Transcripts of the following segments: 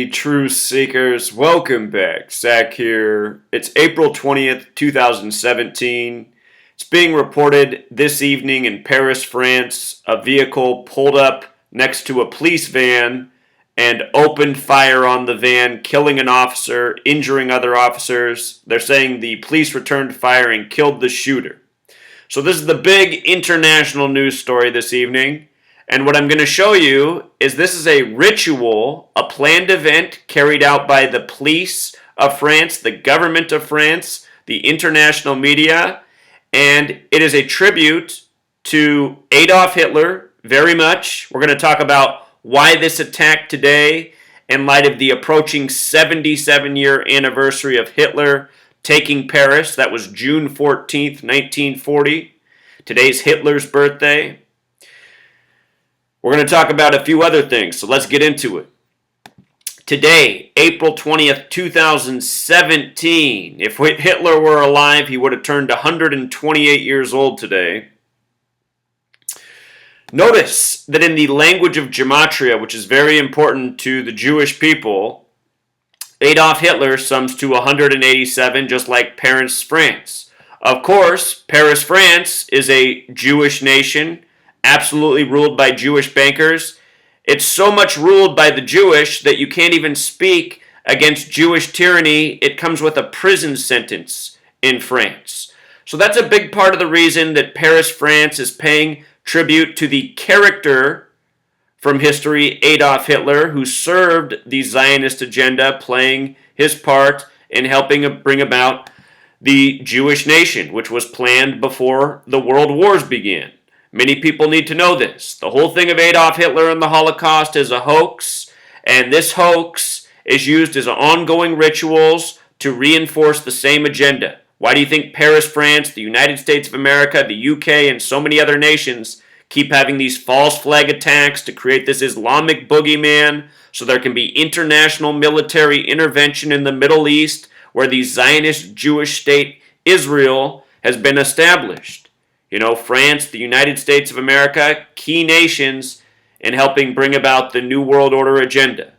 Hey, truth seekers, welcome back. Zach here. It's April 20th, 2017. It's being reported this evening in Paris, France. A vehicle pulled up next to a police van and opened fire on the van, killing an officer, injuring other officers. They're saying the police returned fire and killed the shooter. So this is the big international news story this evening. And what I'm going to show you is this is a ritual, a planned event carried out by the police of France, the government of France, the international media, and it is a tribute to Adolf Hitler, very much. We're going to talk about why this attack today in light of the approaching 77-year anniversary of Hitler taking Paris. That was June 14th, 1940. Today's Hitler's birthday. We're going to talk about a few other things, so let's get into it. Today, April 20th, 2017, if Hitler were alive, he would have turned 128 years old today. Notice that in the language of gematria, which is very important to the Jewish people, Adolf Hitler sums to 187, just like Paris, France. Of course, Paris, France is a Jewish nation, absolutely ruled by Jewish bankers. It's so much ruled by the Jewish that you can't even speak against Jewish tyranny. It comes with a prison sentence in France. So that's a big part of the reason that Paris, France is paying tribute to the character from history, Adolf Hitler, who served the Zionist agenda, playing his part in helping bring about the Jewish nation, which was planned before the world wars began. Many people need to know this. The whole thing of Adolf Hitler and the Holocaust is a hoax, and this hoax is used as ongoing rituals to reinforce the same agenda. Why do you think Paris, France, the United States of America, the UK, and so many other nations keep having these false flag attacks to create this Islamic boogeyman so there can be international military intervention in the Middle East where the Zionist Jewish state Israel has been established? You know, France, the United States of America, key nations in helping bring about the New World Order agenda.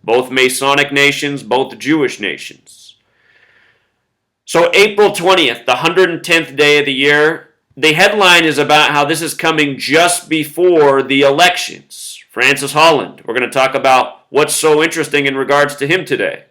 Both Masonic nations, both Jewish nations. So April 20th, the 110th day of the year, the headline is about how this is coming just before the elections. Francis Holland. We're going to talk about what's so interesting in regards to him today.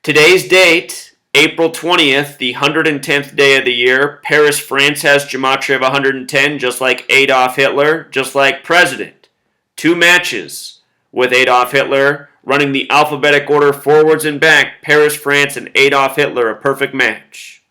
Today's date, April 20th, the 110th day of the year. Paris, France has gematria of 110, just like Adolf Hitler, just like President. 2 matches with Adolf Hitler, running the alphabetic order forwards and back. Paris, France, and Adolf Hitler, a perfect match.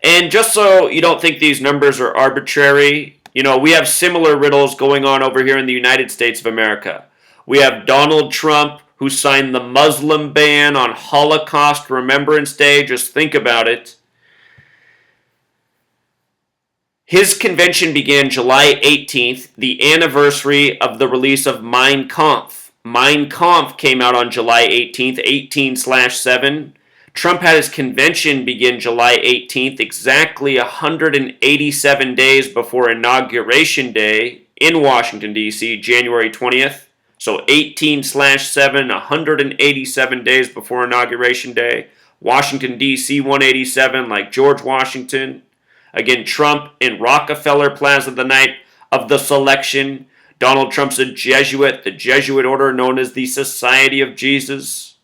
And just so you don't think these numbers are arbitrary, you know, we have similar riddles going on over here in the United States of America. We have Donald Trump, who signed the Muslim ban on Holocaust Remembrance Day. Just think about it. His convention began July 18th, the anniversary of the release of Mein Kampf. Mein Kampf came out on July 18th, 18/7. Trump had his convention begin July 18th, exactly 187 days before Inauguration Day in Washington, D.C., January 20th. So 18/7, 187 days before Inauguration Day. Washington, D.C., 187, like George Washington. Again, Trump in Rockefeller Plaza the night of the selection. Donald Trump's a Jesuit, the Jesuit order known as the Society of Jesus.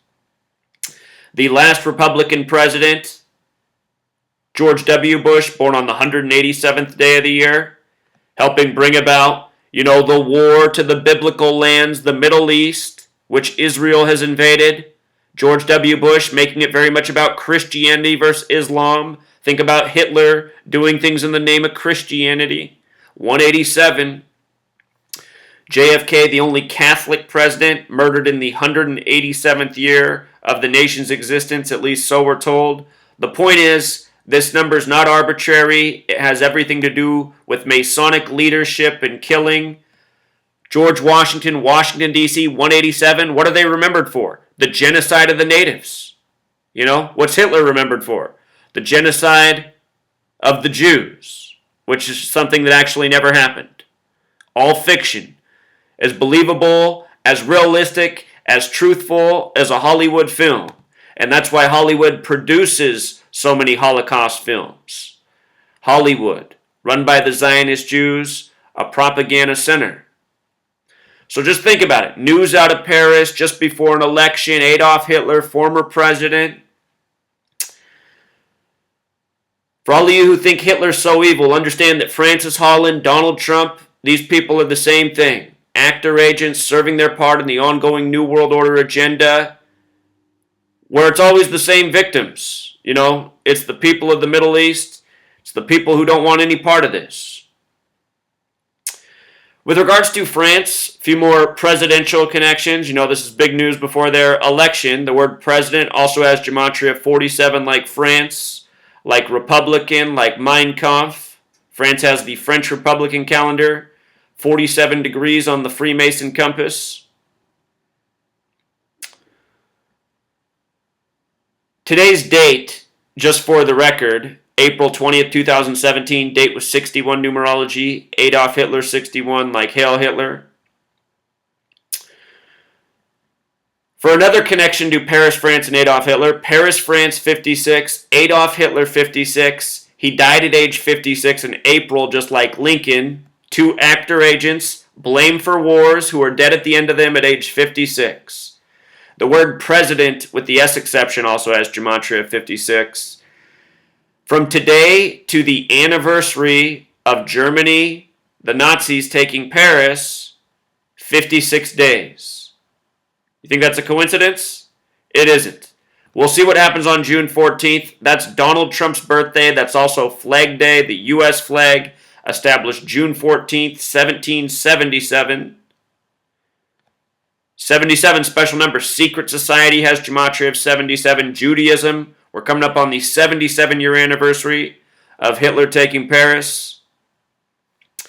The last Republican president, George W. Bush, born on the 187th day of the year, helping bring about the war to the biblical lands, the Middle East, which Israel has invaded. George W. Bush making it very much about Christianity versus Islam. Think about Hitler doing things in the name of Christianity. 187. JFK, the only Catholic president, murdered in the 187th year of the nation's existence, at least so we're told. The point is, this number is not arbitrary. It has everything to do with Masonic leadership and killing. George Washington, Washington, D.C., 187. What are they remembered for? The genocide of the natives. You know, what's Hitler remembered for? The genocide of the Jews, which is something that actually never happened. All fiction. As believable as realistic, as truthful as a Hollywood film. And that's why Hollywood produces so many Holocaust films. Hollywood, run by the Zionist Jews, a propaganda center. So just think about it. News out of Paris just before an election. Adolf Hitler, former president. For all of you who think Hitler's so evil, understand that Francis Holland, Donald Trump, these people are the same thing. Actor agents serving their part in the ongoing New World Order agenda, where it's always the same victims. You know, it's the people of the Middle East. It's the people who don't want any part of this. With regards to France, a few more presidential connections. You know, this is big news before their election. The word president also has gematria 47 like France, like Republican, like Mein Kampf. France has the French Republican calendar, 47 degrees on the Freemason compass. Today's date, just for the record, April 20th, 2017, date was 61 numerology, Adolf Hitler 61, like Heil Hitler. For another connection to Paris, France, and Adolf Hitler, Paris, France 56, Adolf Hitler 56. He died at age 56 in April, just like Lincoln. Two actor agents, blamed for wars, who are dead at the end of them at age 56. The word president, with the S exception, also has gematria 56. From today to the anniversary of Germany, the Nazis taking Paris, 56 days. You think that's a coincidence? It isn't. We'll see what happens on June 14th. That's Donald Trump's birthday. That's also Flag Day. The U.S. flag established June 14th, 1777. 77, special number. Secret Society has gematria of 77. Judaism, we're coming up on the 77-year anniversary of Hitler taking Paris,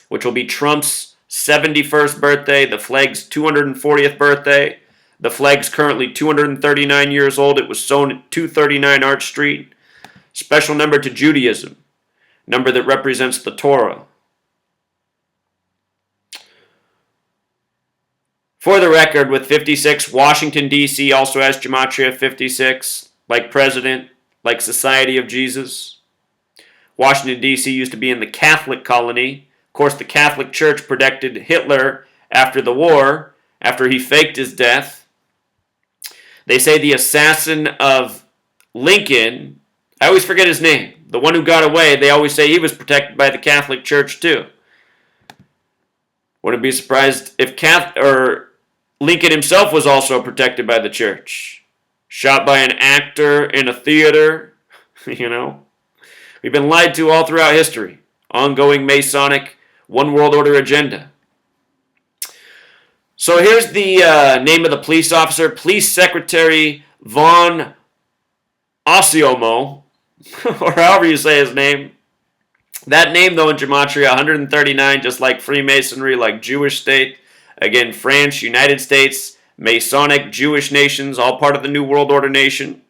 which will be Trump's 71st birthday, the flag's 240th birthday. The flag's currently 239 years old. It was sewn at 239 Arch Street. Special number to Judaism, number that represents the Torah. For the record, with 56, Washington, D.C. also has gematria 56. Like president, like Society of Jesus. Washington, D.C. used to be in the Catholic colony. Of course, the Catholic Church protected Hitler after the war, after he faked his death. They say the assassin of Lincoln, I always forget his name, the one who got away, they always say he was protected by the Catholic Church too. Wouldn't be surprised if Lincoln himself was also protected by the church. Shot by an actor in a theater, you know. We've been lied to all throughout history. Ongoing Masonic One World Order agenda. So here's the name of the police officer, Police Secretary Von Osiomo, or however you say his name. That name, though, in gematria, 139, just like Freemasonry, like Jewish state. Again, France, United States, Masonic, Jewish nations, all part of the New World Order nation.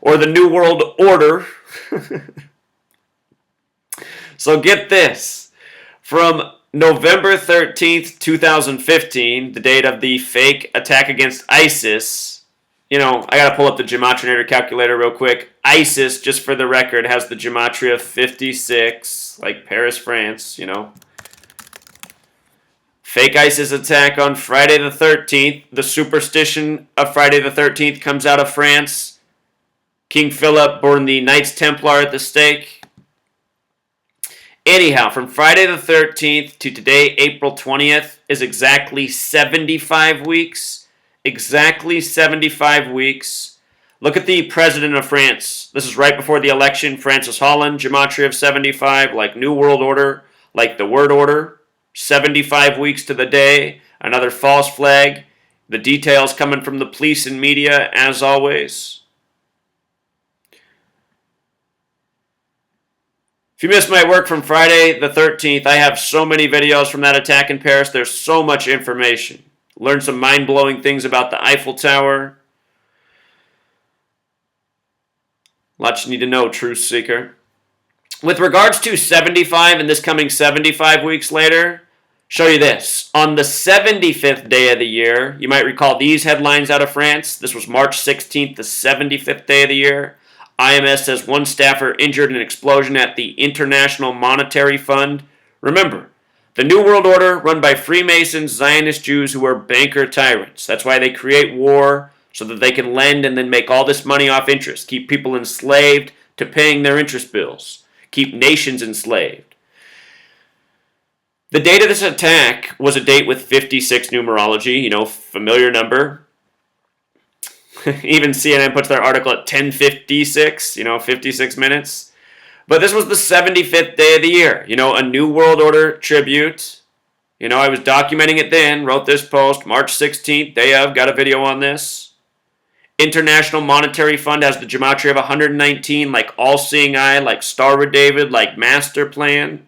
Or the New World Order. So get this. From November 13th, 2015, the date of the fake attack against ISIS. You know, I got to pull up the Gematrinator calculator real quick. ISIS, just for the record, has the gematria 56, like Paris, France, you know. Fake ISIS attack on Friday the 13th. The superstition of Friday the 13th comes out of France. King Philip burned the Knights Templar at the stake. Anyhow, from Friday the 13th to today, April 20th, is exactly 75 weeks. Exactly 75 weeks. Look at the president of France. This is right before the election. Francis Holland, gematria of 75, like New World Order, like the word order. 75 weeks to the day, another false flag. The details coming from the police and media, as always. If you missed my work from Friday the 13th, I have so many videos from that attack in Paris. There's so much information. Learn some mind-blowing things about the Eiffel Tower. Lots you need to know, truth seeker. With regards to 75 and this coming 75 weeks later, Show you this. On the 75th day of the year, you might recall these headlines out of France. This was March 16th, the 75th day of the year. IMS says one staffer injured in an explosion at the International Monetary Fund. Remember, the New World Order run by Freemasons, Zionist Jews who are banker tyrants. That's why they create war so that they can lend and then make all this money off interest. Keep people enslaved to paying their interest bills. Keep nations enslaved. The date of this attack was a date with 56 numerology, familiar number. Even CNN puts their article at 10:56, 56 minutes. But this was the 75th day of the year, a New World Order tribute. I was documenting it then, wrote this post, March 16th, day of, got a video on this. International Monetary Fund has the gematria of 119, like all-seeing eye, like Star of David, like master plan.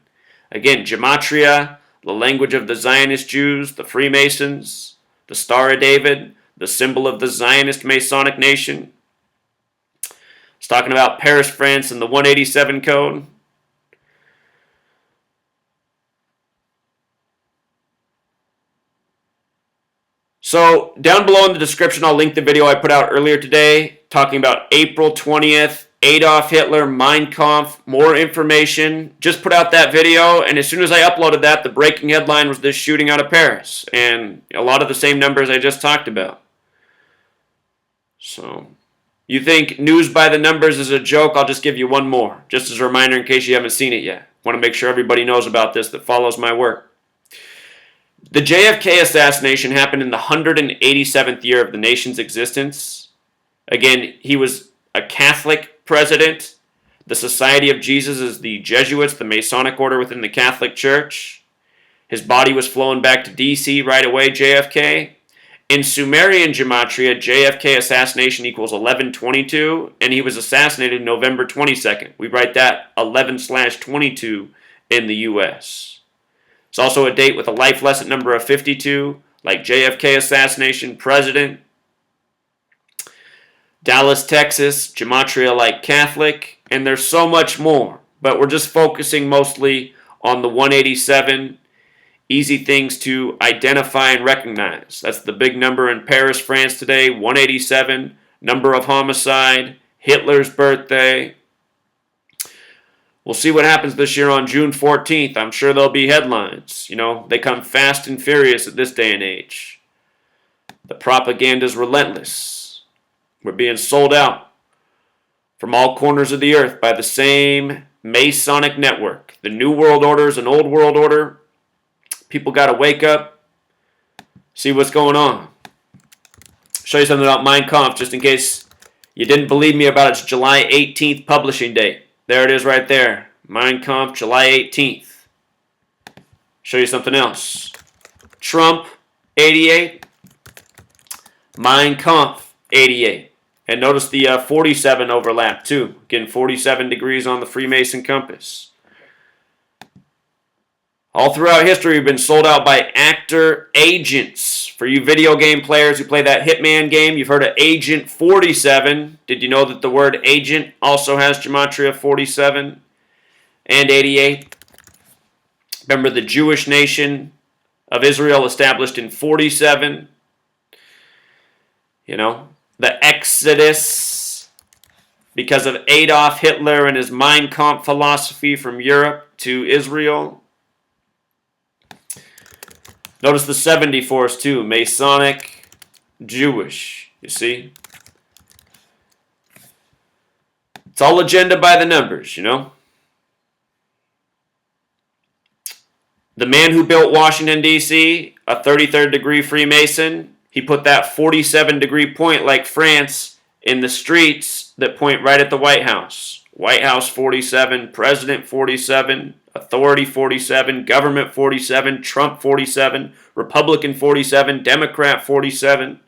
Again, gematria, the language of the Zionist Jews, the Freemasons, the Star of David, the symbol of the Zionist Masonic nation. It's talking about Paris, France, and the 187 code. So down below in the description, I'll link the video I put out earlier today talking about April 20th, Adolf Hitler, Mein Kampf, more information. Just put out that video, and as soon as I uploaded that, the breaking headline was this shooting out of Paris, and a lot of the same numbers I just talked about. So, you think news by the numbers is a joke? I'll just give you one more, just as a reminder in case you haven't seen it yet. I want to make sure everybody knows about this that follows my work. The JFK assassination happened in the 187th year of the nation's existence. Again, he was a Catholic president. The Society of Jesus is the Jesuits, the Masonic order within the Catholic Church. His body was flown back to D.C. right away, JFK. In Sumerian gematria, JFK assassination equals 1122, and he was assassinated November 22nd. We write that 11/22 in the U.S. It's also a date with a life lesson number of 52, like JFK assassination, president. Dallas, Texas, gematria like Catholic, and there's so much more, but we're just focusing mostly on the 187. Easy things to identify and recognize. That's the big number in Paris, France today, 187, number of homicide, Hitler's birthday. We'll see what happens this year on June 14th. I'm sure there'll be headlines. They come fast and furious at this day and age. The propaganda is relentless. We're being sold out from all corners of the earth by the same Masonic network. The New World Order is an old world order. People got to wake up, see what's going on. Show you something about Mein Kampf, just in case you didn't believe me about its July 18th publishing date. There it is right there. Mein Kampf, July 18th. Show you something else. Trump, 88. Mein Kampf, 88. And notice the 47 overlap, too. Again, 47 degrees on the Freemason compass. All throughout history, we've been sold out by actor agents. For you video game players who play that Hitman game, you've heard of Agent 47. Did you know that the word agent also has gematria 47 and 88? Remember the Jewish nation of Israel established in 47? The Exodus because of Adolf Hitler and his Mein Kampf philosophy from Europe to Israel. Notice the 74s too, Masonic, Jewish, you see? It's all agenda by the numbers, The man who built Washington, D.C., a 33rd degree Freemason, he put that 47 degree point like France in the streets that point right at the White House. White House 47, President 47, Authority 47, Government 47, Trump 47, Republican 47, Democrat 47.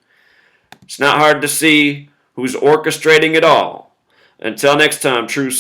It's not hard to see who's orchestrating it all. Until next time, true